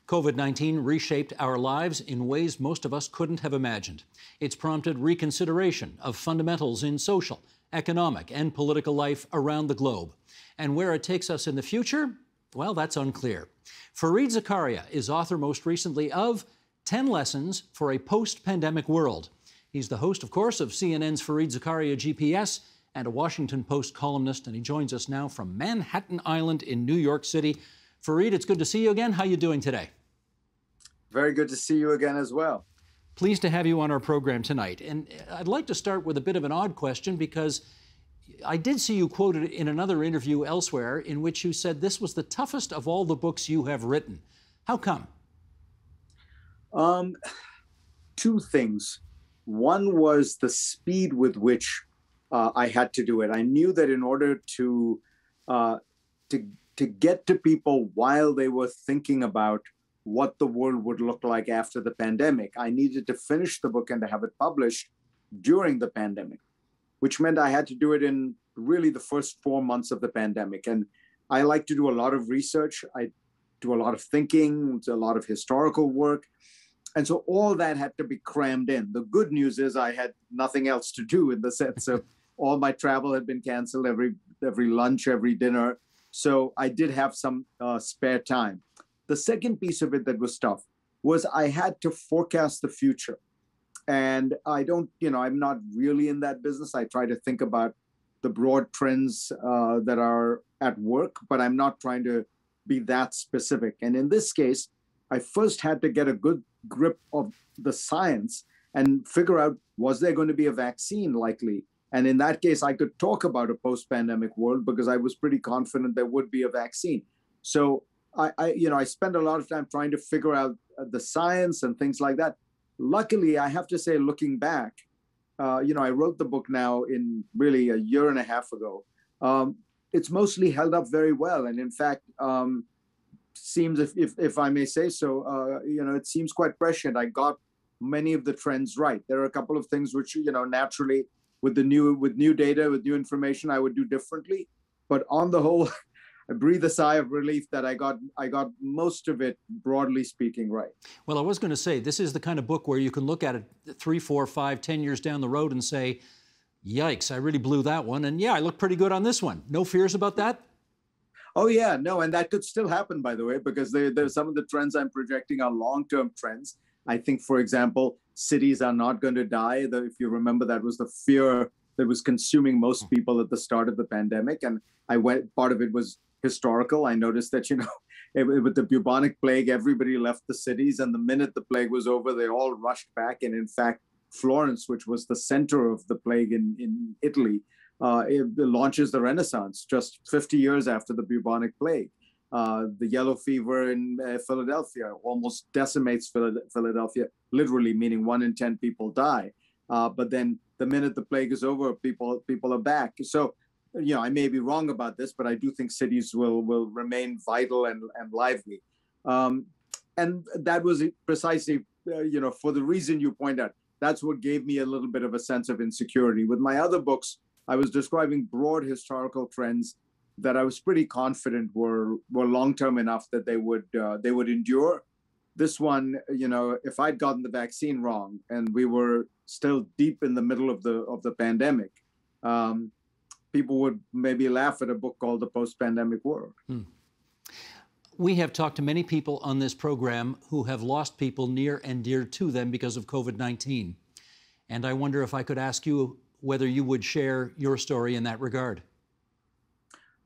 COVID-19 reshaped our lives in ways most of us couldn't have imagined. It's prompted reconsideration of fundamentals in social, economic, and political life around the globe. And where it takes us in the future, well, that's unclear. Fareeds Zakaria is author most recently of 10 Lessons for a Post-Pandemic World. He's the host, of course, of CNN's Fareeds Zakaria GPS and a Washington Post columnist, and he joins us now from Manhattan Island in New York City. Fareed, it's good to see you again. How are you doing today? Very good to see you again as well. Pleased to have you on our program tonight. And I'd like to start with a bit of an odd question, because I did see you quoted in another interview elsewhere in which you said this was the toughest of all the books you have written. How come? Two things. One was the speed with which I had to do it. I knew that in order to get to people while they were thinking about what the world would look like after the pandemic, I needed to finish the book and to have it published during the pandemic, which meant I had to do it in really the first 4 months of the pandemic. And I like to do a lot of research. I do a lot of thinking, a lot of historical work. And so all that had to be crammed in. The good news is I had nothing else to do, in the sense of all my travel had been canceled, every lunch, every dinner. So I did have some spare time. The second piece of it that was tough was I had to forecast the future. And I'm not really in that business. I try to think about the broad trends that are at work, but I'm not trying to be that specific. And in this case, I first had to get a good grip of the science and figure out, was there going to be a vaccine likely? And in that case, I could talk about a post-pandemic world because I was pretty confident there would be a vaccine. So I spent a lot of time trying to figure out the science and things like that. Luckily, I have to say, looking back, I wrote the book now in really a year and a half ago. It's mostly held up very well. And in fact, seems, if I may say so, it seems quite prescient. I got many of the trends right. There are a couple of things which, naturally, with new data, with new information, I would do differently. But on the whole, I breathe a sigh of relief that I got most of it, broadly speaking, right. Well, I was going to say, this is the kind of book where you can look at it 3, 4, 5, 10 years down the road and say, yikes, I really blew that one. And yeah, I look pretty good on this one. No fears about that? Oh, yeah, no. And that could still happen, by the way, because there's some of the trends I'm projecting are long-term trends. I think, for example, cities are not going to die. If you remember, that was the fear that was consuming most people at the start of the pandemic. And part of it was historical. I noticed that, with the bubonic plague, everybody left the cities. And the minute the plague was over, they all rushed back. And in fact, Florence, which was the center of the plague in Italy, it launches the Renaissance just 50 years after the bubonic plague. The yellow fever in Philadelphia almost decimates Philadelphia, literally, meaning 1 in 10 people die. But then the minute the plague is over, people are back. So, I may be wrong about this, but I do think cities will remain vital and lively. And that was precisely, for the reason you point out. That's what gave me a little bit of a sense of insecurity. With my other books, I was describing broad historical trends that I was pretty confident were long-term enough that they would endure. This one, if I'd gotten the vaccine wrong and we were still deep in the middle of the pandemic, people would maybe laugh at a book called The Post-Pandemic World. We have talked to many people on this program who have lost people near and dear to them because of COVID-19. And I wonder if I could ask you whether you would share your story in that regard.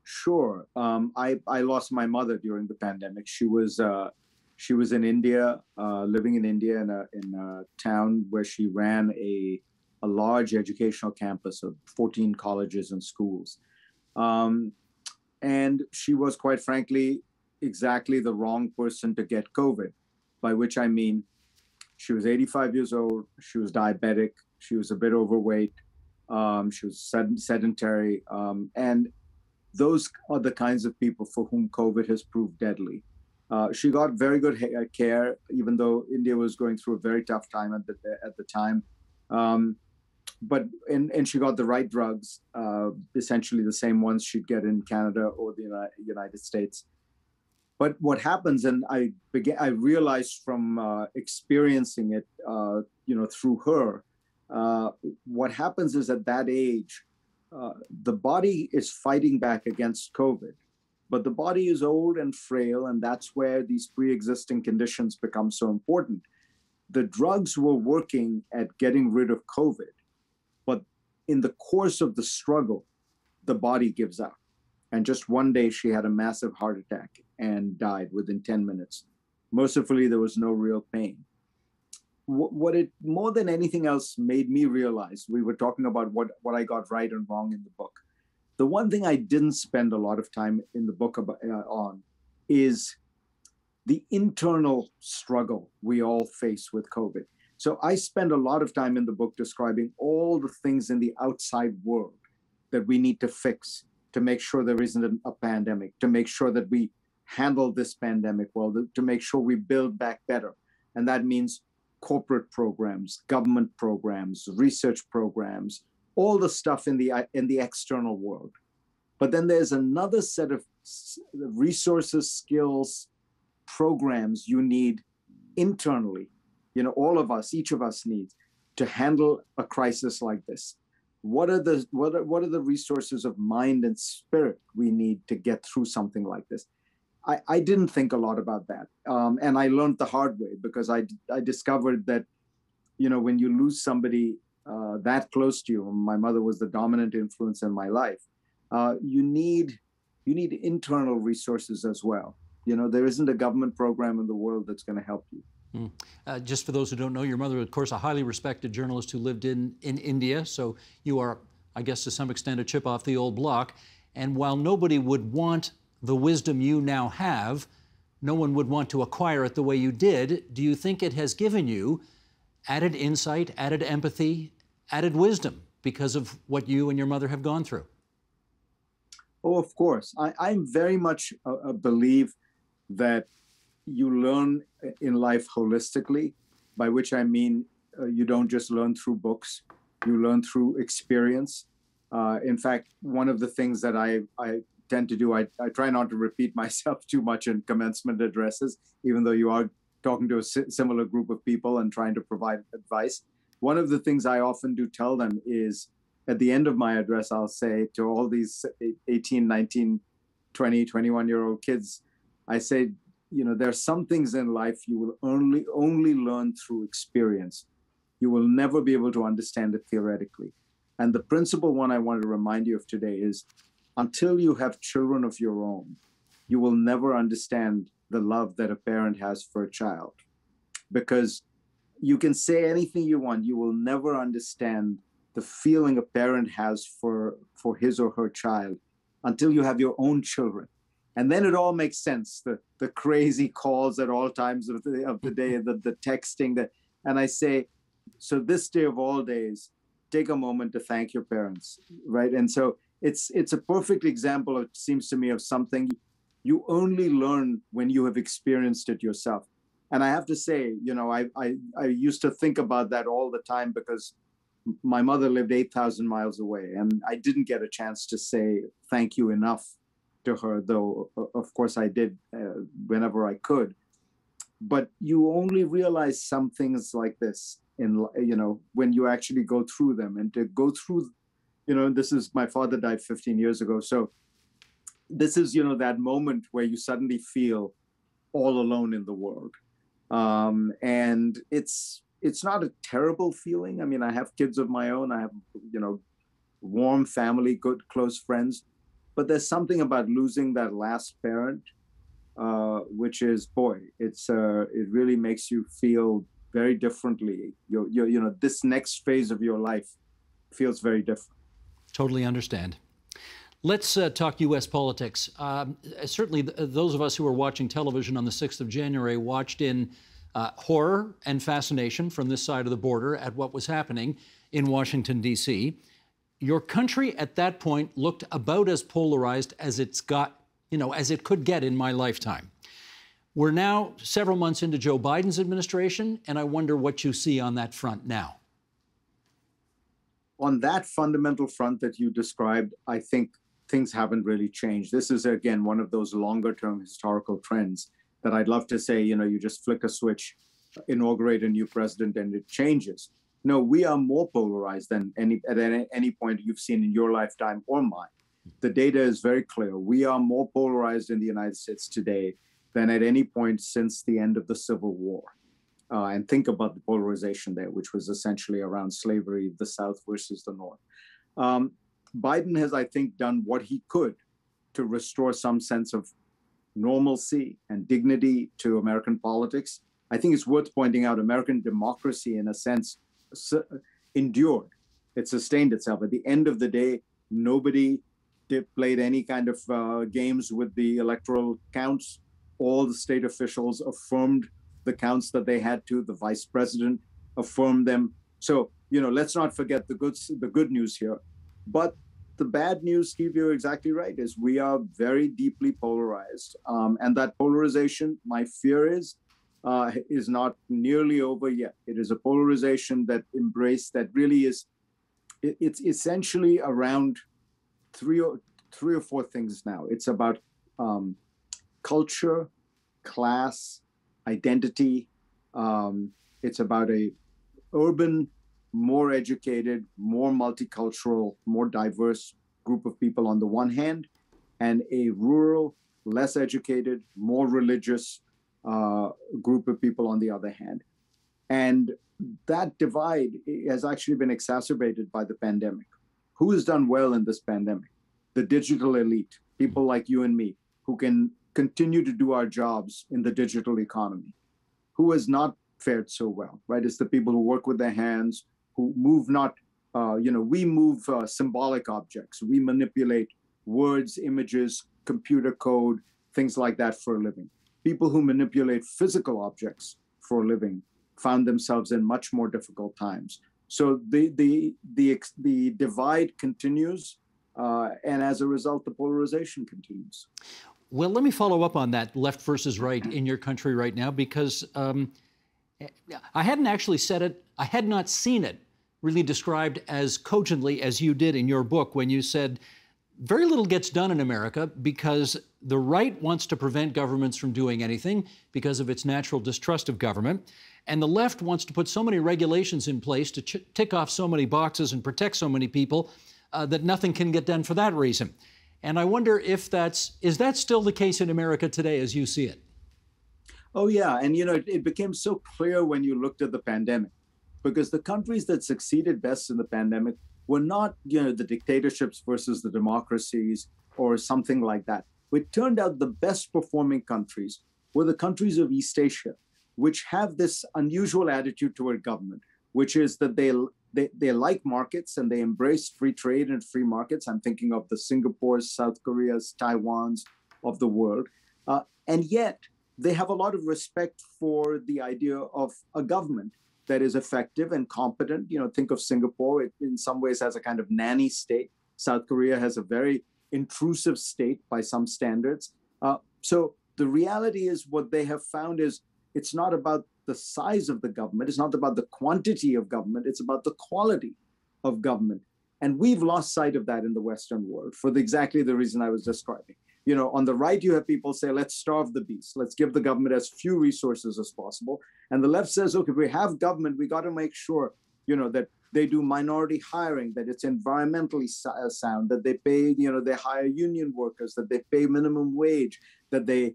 Sure. I lost my mother during the pandemic. She was in India, living in India in a town where she ran a large educational campus of 14 colleges and schools. And she was, quite frankly, exactly the wrong person to get COVID, by which I mean she was 85 years old, she was diabetic, she was a bit overweight, she was sedentary, and those are the kinds of people for whom COVID has proved deadly. She got very good care, even though India was going through a very tough time at the time. And she got the right drugs, essentially the same ones she'd get in Canada or the United States. But what happens, and I realized from experiencing it, through her, what happens is at that age, the body is fighting back against COVID, but the body is old and frail, and that's where these pre-existing conditions become so important. The drugs were working at getting rid of COVID, but in the course of the struggle, the body gives out. And just one day, she had a massive heart attack and died within 10 minutes. Mercifully, there was no real pain. What it more than anything else made me realize, we were talking about what I got right and wrong in the book. The one thing I didn't spend a lot of time in the book on is the internal struggle we all face with COVID. So I spend a lot of time in the book describing all the things in the outside world that we need to fix to make sure there isn't a pandemic, to make sure that we handle this pandemic well, to make sure we build back better. And that means corporate programs, government programs, research programs, all the stuff in the external world. But then there's another set of resources, skills, programs you need internally, all of us, each of us needs to handle a crisis like this. What are the resources of mind and spirit we need to get through something like this? I didn't think a lot about that. And I learned the hard way, because I discovered that, when you lose somebody that close to you, my mother was the dominant influence in my life, you need internal resources as well. There isn't a government program in the world that's going to help you. Just for those who don't know, your mother, of course, a highly respected journalist who lived in India. So you are, I guess, to some extent, a chip off the old block. And while nobody would want the wisdom you now have, no one would want to acquire it the way you did. Do you think it has given you added insight, added empathy, added wisdom because of what you and your mother have gone through? Oh, of course. I'm very much a believe that you learn in life holistically, by which I mean you don't just learn through books, you learn through experience. In fact, one of the things that I tend to do, I try not to repeat myself too much in commencement addresses, even though you are talking to a similar group of people and trying to provide advice. One of the things I often do tell them is, at the end of my address, I'll say to all these 18, 19, 20, 21-year-old kids, I say, there are some things in life you will only learn through experience. You will never be able to understand it theoretically. And the principal one I want to remind you of today is, until you have children of your own, you will never understand the love that a parent has for a child. Because you can say anything you want, you will never understand the feeling a parent has for his or her child until you have your own children. And then it all makes sense. The crazy calls at all times of the day, the texting, and I say, so this day of all days, take a moment to thank your parents, right? And so it's a perfect example, it seems to me, of something you only learn when you have experienced it yourself. And I have to say, I used to think about that all the time, because my mother lived 8,000 miles away, and I didn't get a chance to say thank you enough to her, though of course I did whenever I could. But you only realize some things like this when you actually go through them. And to go through, my father died 15 years ago, so this is that moment where you suddenly feel all alone in the world, and it's not a terrible feeling. I mean, I have kids of my own, I have warm family, good close friends. But there's something about losing that last parent, which is, it really makes you feel very differently. This next phase of your life feels very different. Totally understand. Let's talk U.S. politics. Certainly, those of us who were watching television on the 6th of January watched in horror and fascination from this side of the border at what was happening in Washington, D.C. Your country at that point looked about as polarized as it's got, as it could get in my lifetime. We're now several months into Joe Biden's administration, and I wonder what you see on that front now. On that fundamental front that you described, I think things haven't really changed. This is, again, one of those longer term historical trends that I'd love to say, you just flick a switch, inaugurate a new president, and it changes. No, we are more polarized than at any point you've seen in your lifetime or mine. The data is very clear. We are more polarized in the United States today than at any point since the end of the Civil War. And think about the polarization there, which was essentially around slavery, the South versus the North. Biden has, I think, done what he could to restore some sense of normalcy and dignity to American politics. I think it's worth pointing out American democracy, in a sense, endured. It sustained itself. At the end of the day, nobody played any kind of games with the electoral counts. All the state officials affirmed the counts that they had to. The vice president affirmed them. So, let's not forget the good news here. But the bad news, Steve, you're exactly right, is we are very deeply polarized. And that polarization, my fear is not nearly over yet. It is a polarization that really is, it's essentially around three or four things now. It's about culture, class, identity. It's about a urban, more educated, more multicultural, more diverse group of people on the one hand, and a rural, less educated, more religious group of people on the other hand. And that divide has actually been exacerbated by the pandemic. Who has done well in this pandemic? The digital elite, people like you and me, who can continue to do our jobs in the digital economy. Who has not fared so well, right? It's the people who work with their hands, who move we move symbolic objects. We manipulate words, images, computer code, things like that for a living. People who manipulate physical objects for a living found themselves in much more difficult times. So the divide continues, and as a result, the polarization continues. Well, let me follow up on that left versus right in your country right now, because I hadn't actually said it, I had not seen it really described as cogently as you did in your book when you said very little gets done in America because the right wants to prevent governments from doing anything because of its natural distrust of government, and the left wants to put so many regulations in place to tick off so many boxes and protect so many people that nothing can get done for that reason. And I wonder if is that still the case in America today as you see it? Oh, yeah. And, it became so clear when you looked at the pandemic, because the countries that succeeded best in the pandemic were not, the dictatorships versus the democracies or something like that. It turned out the best performing countries were the countries of East Asia, which have this unusual attitude toward government, which is that they like markets and they embrace free trade and free markets. I'm thinking of the Singapores, South Koreas, Taiwans of the world. And yet they have a lot of respect for the idea of a government that is effective and competent. Think of Singapore. It in some ways has a kind of nanny state. South Korea has a very intrusive state by some standards. So the reality is what they have found is it's not about the size of the government. It's not about the quantity of government. It's about the quality of government. And we've lost sight of that in the Western world for exactly the reason I was describing. On the right, you have people say, let's starve the beast. Let's give the government as few resources as possible. And the left says, okay, if we have government, we got to make sure, that they do minority hiring, that it's environmentally sound, that they pay, they hire union workers, that they pay minimum wage, that they,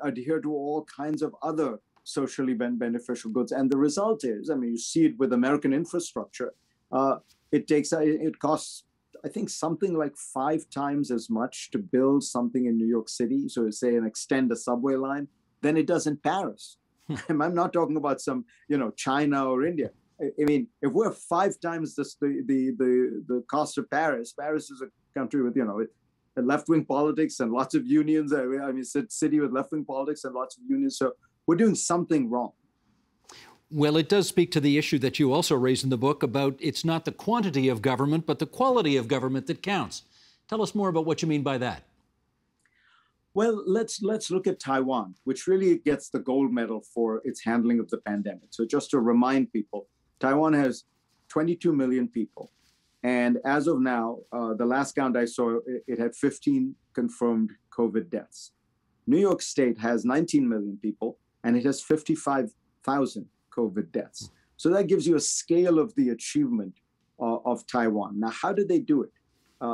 adhere to all kinds of other socially beneficial goods. And the result is, you see it with American infrastructure. It costs, I think, something like 5 times as much to build something in New York City, so say and extend a subway line, than it does in Paris. I'm not talking about some, China or India. If we're 5 times the cost of Paris is a country with, left-wing politics and lots of unions. It's a city with left-wing politics and lots of unions. So we're doing something wrong. Well, it does speak to the issue that you also raise in the book about it's not the quantity of government, but the quality of government that counts. Tell us more about what you mean by that. Well, let's look at Taiwan, which really gets the gold medal for its handling of the pandemic. So just to remind people, Taiwan has 22 million people. And as of now, the last count I saw, it had 15 confirmed COVID deaths. New York State has 19 million people, and it has 55,000 COVID deaths. So that gives you a scale of the achievement of Taiwan. Now, how did they do it?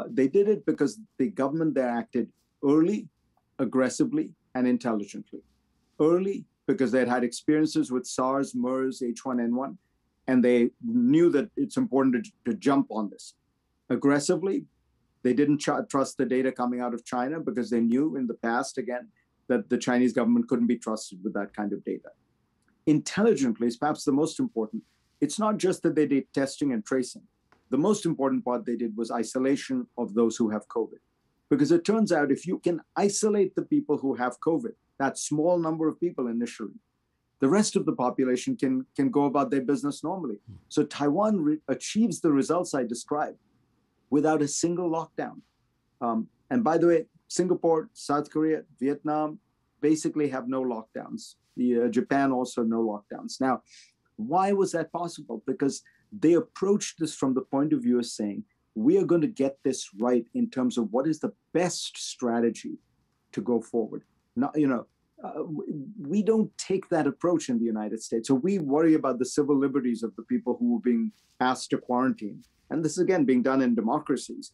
They did it because the government there acted early, aggressively, and intelligently. Early, because they'd had experiences with SARS, MERS, H1N1, and they knew that it's important to jump on this. Aggressively, they didn't trust the data coming out of China because they knew in the past, again, that the Chinese government couldn't be trusted with that kind of data. Intelligently is perhaps the most important. It's not just that they did testing and tracing. The most important part they did was isolation of those who have COVID. Because it turns out if you can isolate the people who have COVID, that small number of people initially, the rest of the population can go about their business normally. So Taiwan achieves the results I described without a single lockdown. And by the way, Singapore, South Korea, Vietnam basically have no lockdowns. Japan also no lockdowns. Now, why was that possible? Because they approached this from the point of view of saying, we are going to get this right in terms of what is the best strategy to go forward. Not, we don't take that approach in the United States. So we worry about the civil liberties of the people who are being asked to quarantine. And this is, again, being done in democracies.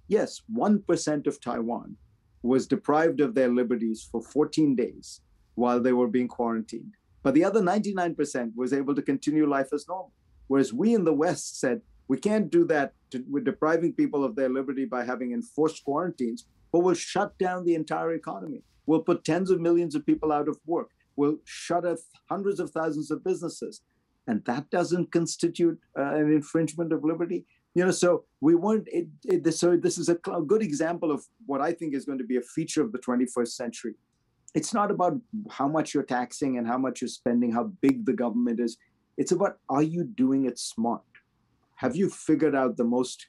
Yes, 1% of Taiwan was deprived of their liberties for 14 days while they were being quarantined. But the other 99% was able to continue life as normal. Whereas we in the West said, we can't do that. We're depriving people of their liberty by having enforced quarantines, but we'll shut down the entire economy. We'll put tens of millions of people out of work. We'll shut off hundreds of thousands of businesses. And that doesn't constitute an infringement of liberty. So we weren't, so this is a good example of what I think is going to be a feature of the 21st century. It's not about how much you're taxing and how much you're spending, how big the government is. It's about, are you doing it smart? Have you figured out the most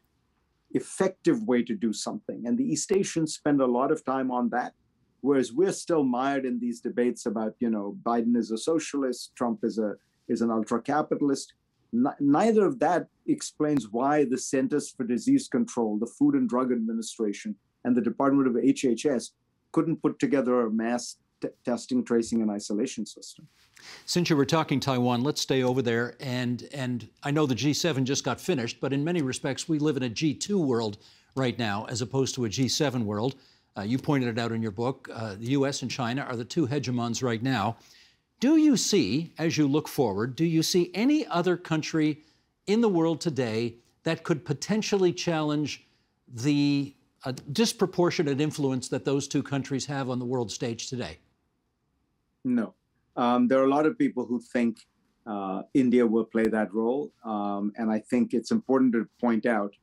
effective way to do something? And the East Asians spend a lot of time on that, whereas we're still mired in these debates about, Biden is a socialist, Trump is an ultra-capitalist. Neither of that explains why the Centers for Disease Control, the Food and Drug Administration, and the Department of HHS couldn't put together a mass testing, tracing, and isolation system. Since you were talking Taiwan, let's stay over there. And I know the G7 just got finished, but in many respects, we live in a G2 world right now, as opposed to a G7 world. You pointed it out in your book. The U.S. and China are the two hegemons right now. Do you see, as you look forward, do you see any other country in the world today that could potentially challenge the disproportionate influence that those two countries have on the world stage today? No. There are a lot of people who think India will play that role. And I think it's important to point out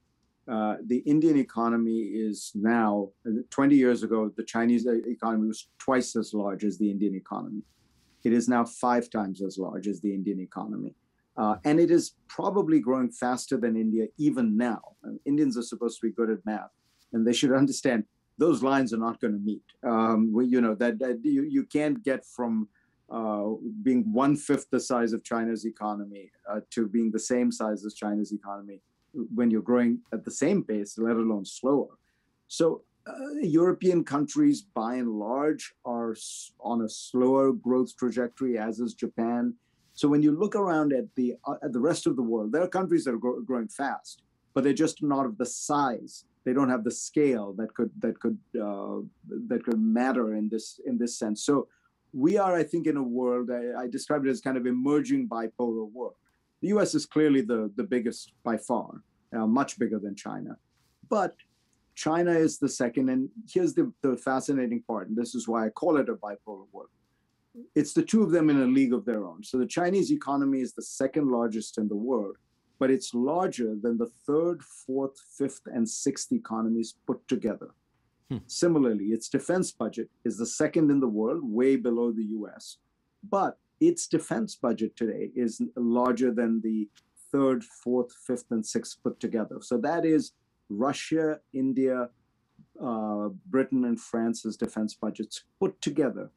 the Indian economy is now, 20 years ago, the Chinese economy was twice as large as the Indian economy. It is now 5 times as large as the Indian economy. And it is probably growing faster than India even now. Indians are supposed to be good at math, and they should understand those lines are not going to meet. You can't get from being 1/5 the size of China's economy to being the same size as China's economy when you're growing at the same pace, let alone slower. So European countries, by and large, are on a slower growth trajectory, as is Japan. So when you look around at the rest of the world, there are countries that are growing fast, but they're just not of the size. They don't have the scale that could matter in this sense. So we are, I think, in a world I described it as kind of emerging bipolar world. The U.S. is clearly the biggest by far, much bigger than China, but China is the second. And here's the fascinating part, and this is why I call it a bipolar world. It's the two of them in a league of their own. So the Chinese economy is the second largest in the world, but it's larger than the 3rd, 4th, 5th, and 6th economies put together. Similarly, its defense budget is the second in the world, way below the US. But its defense budget today is larger than the 3rd, 4th, 5th, and 6th put together. So that is Russia, India, Britain, and France's defense budgets put together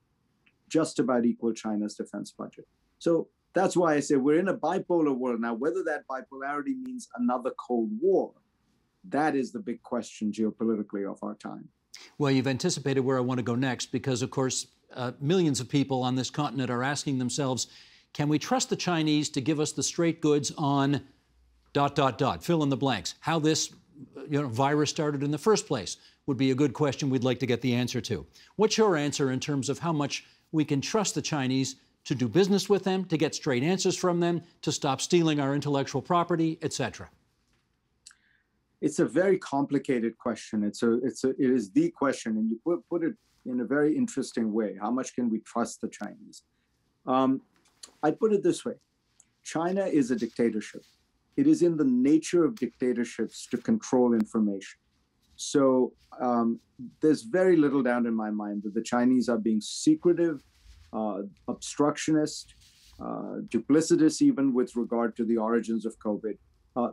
just about equal China's defense budget. So That's why I say we're in a bipolar world now. Whether that bipolarity means another Cold War, that is the big question geopolitically of our time. Well, you've anticipated where I want to go next because, of course, millions of people on this continent are asking themselves, can we trust the Chinese to give us the straight goods on ... fill in the blanks? How this virus started in the first place would be a good question we'd like to get the answer to. What's your answer in terms of how much we can trust the Chinese to do business with them, to get straight answers from them, to stop stealing our intellectual property, etc.? It's a very complicated question. It is the question, and you put it in a very interesting way. How much can we trust the Chinese? I'd put it this way. China is a dictatorship. It is in the nature of dictatorships to control information. So there's very little doubt in my mind that the Chinese are being secretive, obstructionist, duplicitous even with regard to the origins of COVID,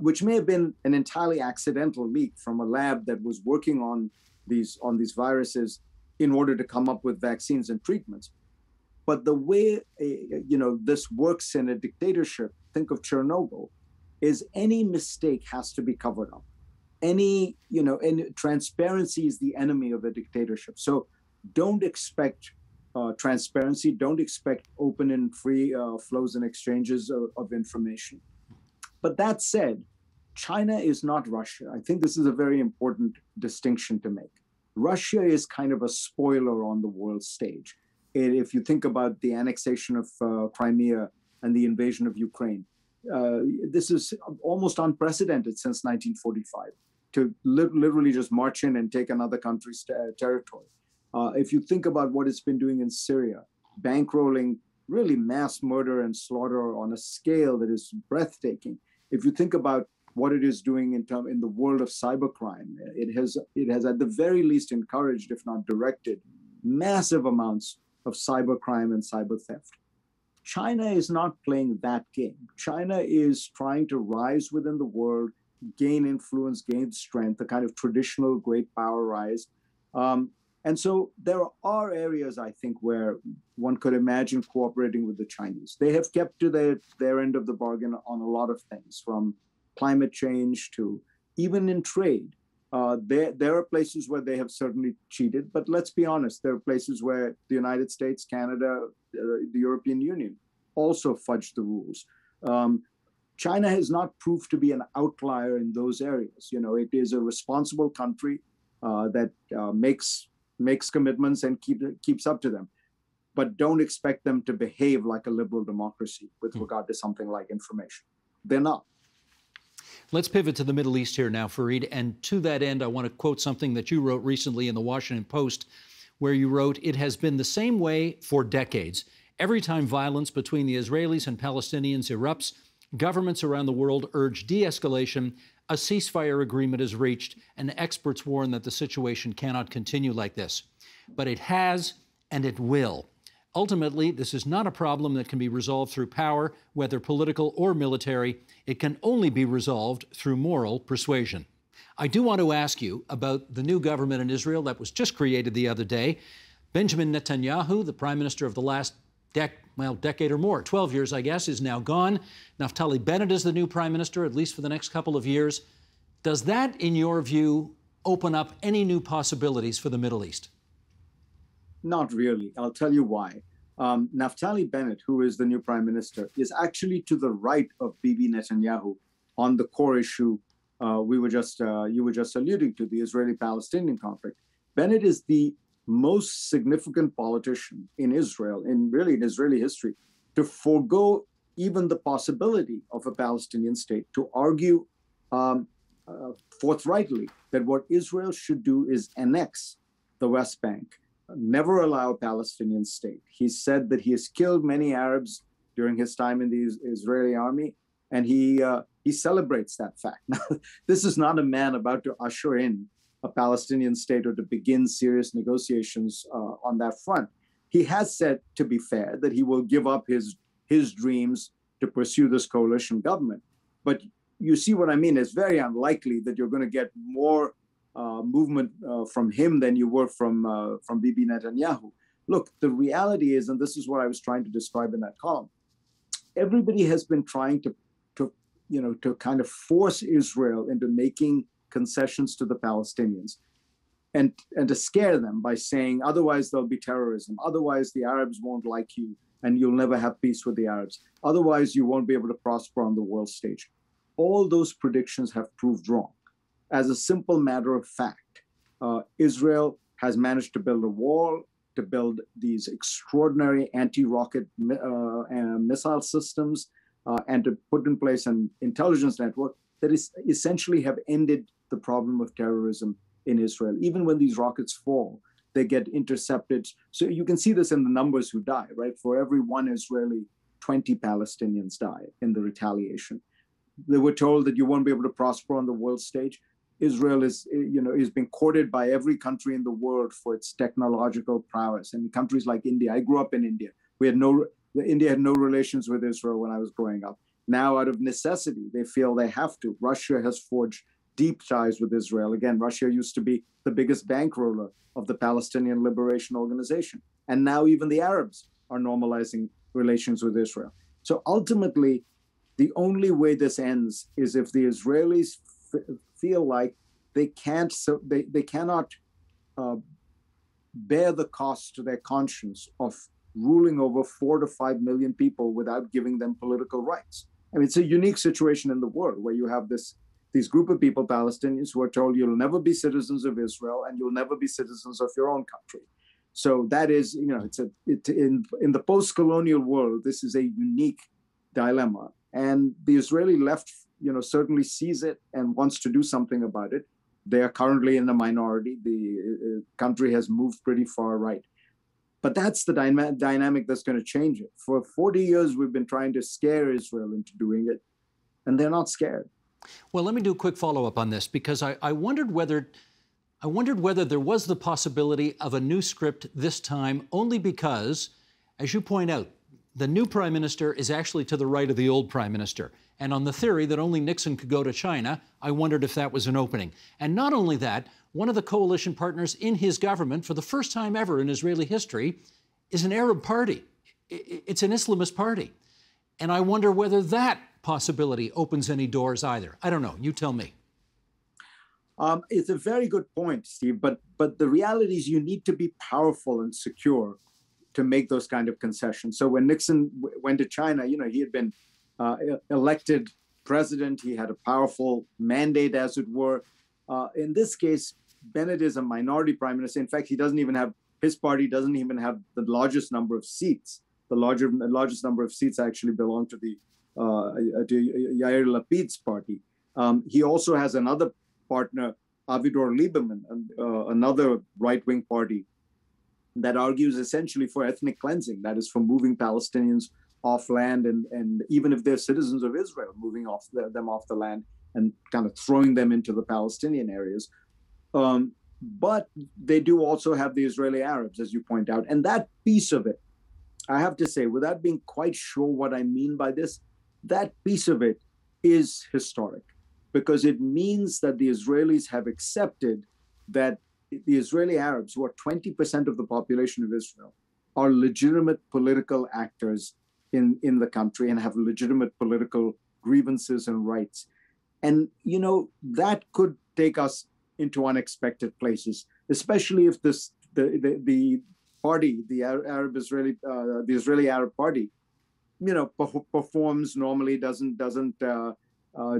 which may have been an entirely accidental leak from a lab that was working on these viruses in order to come up with vaccines and treatments. But the way this works in a dictatorship, think of Chernobyl, is any mistake has to be covered up. And transparency is the enemy of a dictatorship. So don't expect transparency. Don't expect open and free flows and exchanges of information. But that said, China is not Russia. I think this is a very important distinction to make. Russia is kind of a spoiler on the world stage. If you think about the annexation of Crimea and the invasion of Ukraine, this is almost unprecedented since 1945, to literally just march in and take another country's territory. If you think about what it's been doing in Syria, bankrolling really mass murder and slaughter on a scale that is breathtaking. If you think about what it is doing in the world of cybercrime, it has at the very least encouraged, if not directed, massive amounts of cybercrime and cyber theft. China is not playing that game. China is trying to rise within the world, gain influence, gain strength, the kind of traditional great power rise. And so there are areas, I think, where one could imagine cooperating with the Chinese. They have kept to their end of the bargain on a lot of things, from climate change to even in trade. There are places where they have certainly cheated, but let's be honest, there are places where the United States, Canada, the European Union also fudged the rules. China has not proved to be an outlier in those areas. It is a responsible country that makes commitments and keeps up to them. But don't expect them to behave like a liberal democracy with regard to something like information. They're not. Let's pivot to the Middle East here now, Fareed. And to that end, I want to quote something that you wrote recently in the Washington Post, where you wrote, "It has been the same way for decades. Every time violence between the Israelis and Palestinians erupts, governments around the world urge de-escalation, a ceasefire agreement is reached, and experts warn that the situation cannot continue like this. But it has, and it will. Ultimately, this is not a problem that can be resolved through power, whether political or military. It can only be resolved through moral persuasion." I do want to ask you about the new government in Israel that was just created the other day. Benjamin Netanyahu, the prime minister of the last decade or more, 12 years, I guess, is now gone. Naftali Bennett is the new prime minister, at least for the next couple of years. Does that, in your view, open up any new possibilities for the Middle East? Not really. I'll tell you why. Naftali Bennett, who is the new prime minister, is actually to the right of Bibi Netanyahu on the core issue you were just alluding to, the Israeli-Palestinian conflict. Bennett is the most significant politician in Israel, in Israeli history, to forego even the possibility of a Palestinian state, to argue forthrightly that what Israel should do is annex the West Bank, never allow a Palestinian state. He said that he has killed many Arabs during his time in the Israeli army, and he celebrates that fact. Now, this is not a man about to usher in a Palestinian state or to begin serious negotiations on that front. He has said, to be fair, that he will give up his dreams to pursue this coalition government. But you see what I mean? It's very unlikely that you're going to get more movement from him than you were from Bibi Netanyahu. Look, the reality is, and this is what I was trying to describe in that column, everybody has been trying to kind of force Israel into making concessions to the Palestinians and to scare them by saying, otherwise there'll be terrorism. Otherwise the Arabs won't like you and you'll never have peace with the Arabs. Otherwise you won't be able to prosper on the world stage. All those predictions have proved wrong. As a simple matter of fact, Israel has managed to build a wall, to build these extraordinary anti-rocket missile systems, and to put in place an intelligence network that is essentially have ended the problem of terrorism in Israel. Even when these rockets fall, they get intercepted. So you can see this in the numbers who die, right? For every one Israeli, 20 Palestinians die in the retaliation. They were told that you won't be able to prosper on the world stage. Israel is being courted by every country in the world for its technological prowess. And countries like India, I grew up in India. India had no relations with Israel when I was growing up. Now, out of necessity, they feel they have to. Russia has forged deep ties with Israel. Again, Russia used to be the biggest bankroller of the Palestinian Liberation Organization. And now even the Arabs are normalizing relations with Israel. So ultimately, the only way this ends is if the Israelis feel like they cannot bear the cost to their conscience of ruling over 4 to 5 million people without giving them political rights. I mean, it's a unique situation in the world where you have this group of people, Palestinians, who are told you'll never be citizens of Israel and you'll never be citizens of your own country. So that is, in the post-colonial world, this is a unique dilemma. And the Israeli left, certainly sees it and wants to do something about it. They are currently in a minority. The country has moved pretty far right. But that's the dynamic that's going to change it. For 40 years, we've been trying to scare Israel into doing it, and they're not scared. Well, let me do a quick follow-up on this, because I wondered whether there was the possibility of a new script this time, only because, as you point out, the new prime minister is actually to the right of the old prime minister. And on the theory that only Nixon could go to China, I wondered if that was an opening. And not only that, one of the coalition partners in his government, for the first time ever in Israeli history, is an Arab party. It's an Islamist party. And I wonder whether that possibility opens any doors either. I don't know. You tell me. It's a very good point, Steve. But the reality is you need to be powerful and secure to make those kind of concessions. So when Nixon went to China, he had been elected president. He had a powerful mandate, as it were. In this case, Bennett is a minority prime minister. In fact, his party doesn't even have the largest number of seats. The largest number of seats actually belong to Yair Lapid's party. He also has another partner, Avigdor Lieberman, another right-wing party that argues essentially for ethnic cleansing, that is, for moving Palestinians off land, and even if they're citizens of Israel, moving them off the land and kind of throwing them into the Palestinian areas. But they do also have the Israeli Arabs, as you point out. And that piece of it, I have to say, without being quite sure what I mean by this, that piece of it is historic, because it means that the Israelis have accepted that the Israeli Arabs, who are 20% of the population of Israel, are legitimate political actors in the country and have legitimate political grievances and rights. And, that could take us into unexpected places, especially if the party, the Israeli Arab Party, performs normally, doesn't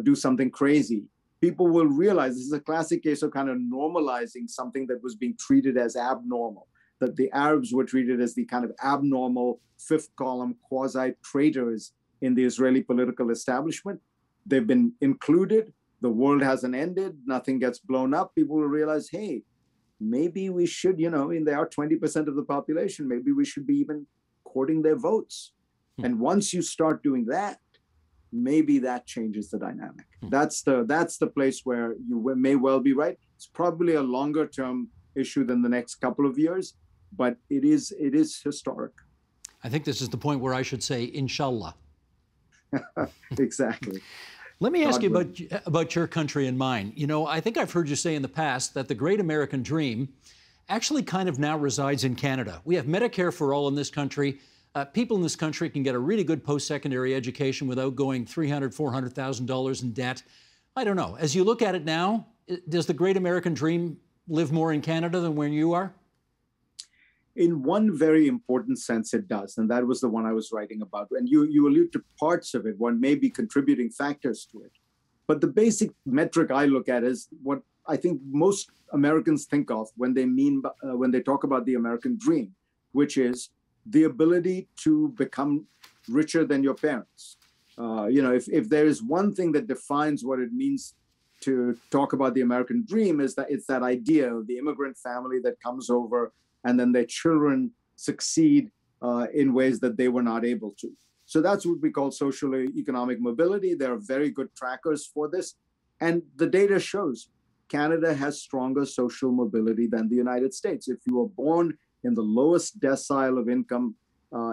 do something crazy. People will realize this is a classic case of kind of normalizing something that was being treated as abnormal, that the Arabs were treated as the kind of abnormal fifth column quasi-traitors in the Israeli political establishment. They've been included. The world hasn't ended. Nothing gets blown up. People will realize, hey, maybe we should, they are 20% of the population. Maybe we should be even courting their votes. And once you start doing that, maybe that changes the dynamic. That's the place where you may well be right. It's probably a longer term issue than the next couple of years, but it is historic. I think this is the point where I should say, inshallah. Exactly. Let me ask you about your country and mine. I think I've heard you say in the past that the great American dream actually kind of now resides in Canada. We have Medicare for all in this country. People in this country can get a really good post-secondary education without going $300,000, $400,000 in debt. I don't know. As you look at it now, does the great American dream live more in Canada than where you are? In one very important sense, it does. And that was the one I was writing about. And you allude to parts of it, what may be contributing factors to it. But the basic metric I look at is what I think most Americans think of when they talk about the American dream, which is the ability to become richer than your parents. If there is one thing that defines what it means to talk about the American dream, is that it's that idea of the immigrant family that comes over and then their children succeed in ways that they were not able to. So that's what we call social economic mobility. There are very good trackers for this. And the data shows Canada has stronger social mobility than the United States. If you were born in the lowest decile of income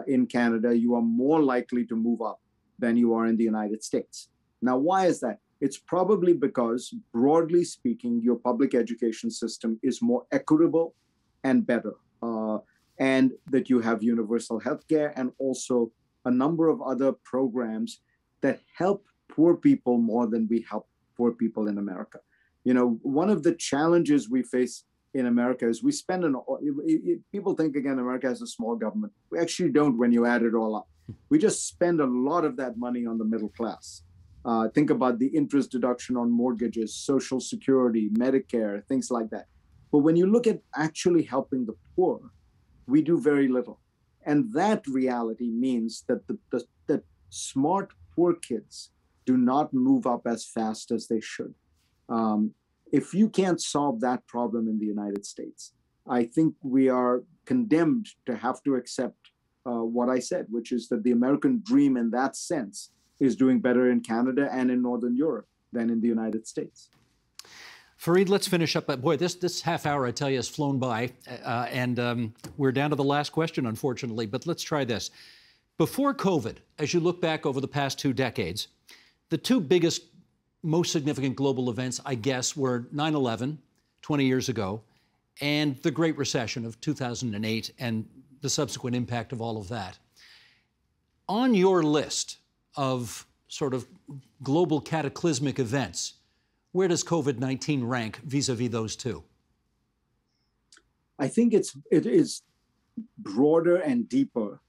in Canada, you are more likely to move up than you are in the United States. Now, why is that? It's probably because, broadly speaking, your public education system is more equitable and better, and that you have universal health care and also a number of other programs that help poor people more than we help poor people in America. One of the challenges we face in America is we spend people think, again, America has a small government. We actually don't when you add it all up. We just spend a lot of that money on the middle class. Think about the interest deduction on mortgages, Social Security, Medicare, things like that. But when you look at actually helping the poor, we do very little. And that reality means that that smart poor kids do not move up as fast as they should. If you can't solve that problem in the United States, I think we are condemned to have to accept what I said, which is that the American dream in that sense is doing better in Canada and in Northern Europe than in the United States. Fareed, let's finish up. Boy, this half hour, I tell you, has flown by, and we're down to the last question, unfortunately, but let's try this. Before COVID, as you look back over the past 2 decades, the 2 biggest, most significant global events, I guess, were 9/11, 20 years ago, and the Great Recession of 2008 and the subsequent impact of all of that. On your list of sort of global cataclysmic events, where does COVID-19 rank vis-a-vis those 2? I think it is broader and deeper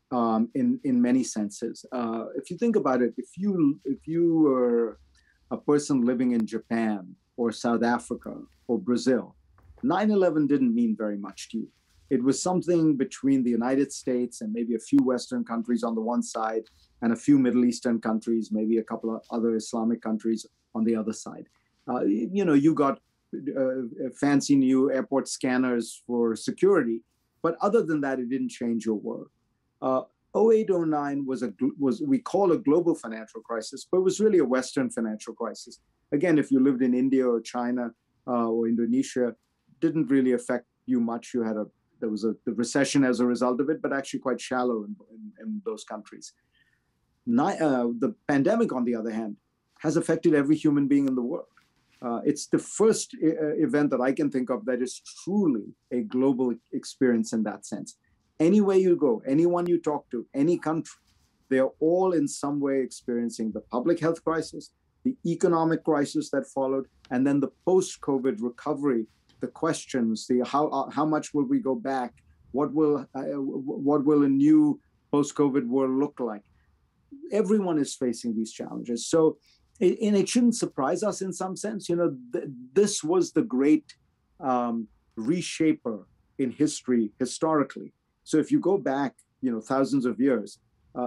in many senses. If you think about it, if you were a person living in Japan or South Africa or Brazil, 9/11 didn't mean very much to you. It was something between the United States and maybe a few Western countries on the one side and a few Middle Eastern countries, maybe a couple of other Islamic countries on the other side. You got fancy new airport scanners for security, but other than that, it didn't change your world. 08, 09 was we call a global financial crisis, but it was really a Western financial crisis. Again, if you lived in India or China or Indonesia, didn't really affect you much. There was a recession as a result of it, but actually quite shallow in those countries. The pandemic, on the other hand, has affected every human being in the world. It's the first event that I can think of that is truly a global experience in that sense. Anywhere you go, anyone you talk to, any country, they're all in some way experiencing the public health crisis, the economic crisis that followed, and then the post-COVID recovery, the questions, how much will we go back? What will a new post-COVID world look like? Everyone is facing these challenges. So, and it shouldn't surprise us in some sense. This was the great reshaper in history, historically. So if you go back, thousands of years,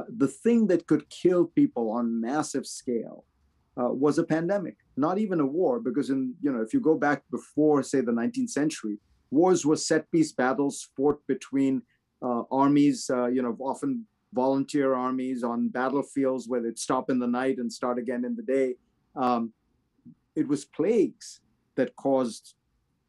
the thing that could kill people on massive scale was a pandemic, not even a war, because if you go back before, say, the 19th century, wars were set-piece battles fought between armies, often volunteer armies on battlefields where they'd stop in the night and start again in the day. It was plagues that caused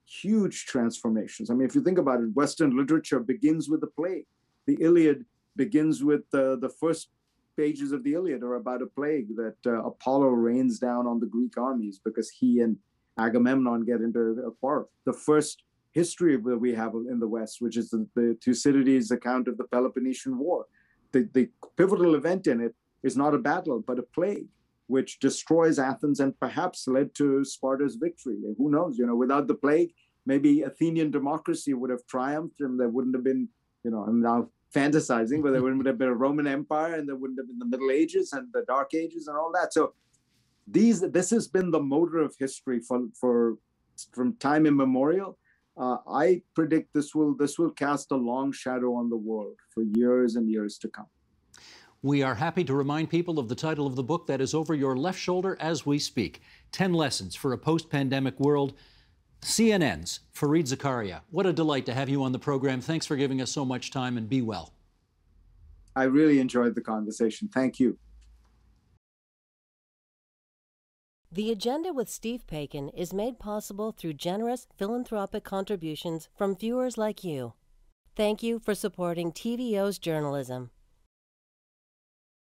huge transformations. I mean, if you think about it, Western literature begins with the plague. The Iliad begins with the first pages of the Iliad are about a plague that Apollo rains down on the Greek armies because he and Agamemnon get into a quarrel. The first history that we have in the West, which is the Thucydides account of the Peloponnesian War, the pivotal event in it is not a battle, but a plague, which destroys Athens and perhaps led to Sparta's victory. Who knows? Without the plague, maybe Athenian democracy would have triumphed, and there wouldn't have been, I'm now fantasizing, but there wouldn't have been a Roman Empire, and there wouldn't have been the Middle Ages and the Dark Ages and all that. So this has been the motor of history from time immemorial. I predict this will cast a long shadow on the world for years and years to come. We are happy to remind people of the title of the book that is over your left shoulder as we speak, 10 Lessons for a Post-Pandemic World. CNN's Fareeds Zakaria, what a delight to have you on the program. Thanks for giving us so much time, and be well. I really enjoyed the conversation. Thank you. The Agenda with Steve Paikin is made possible through generous philanthropic contributions from viewers like you. Thank you for supporting TVO's journalism.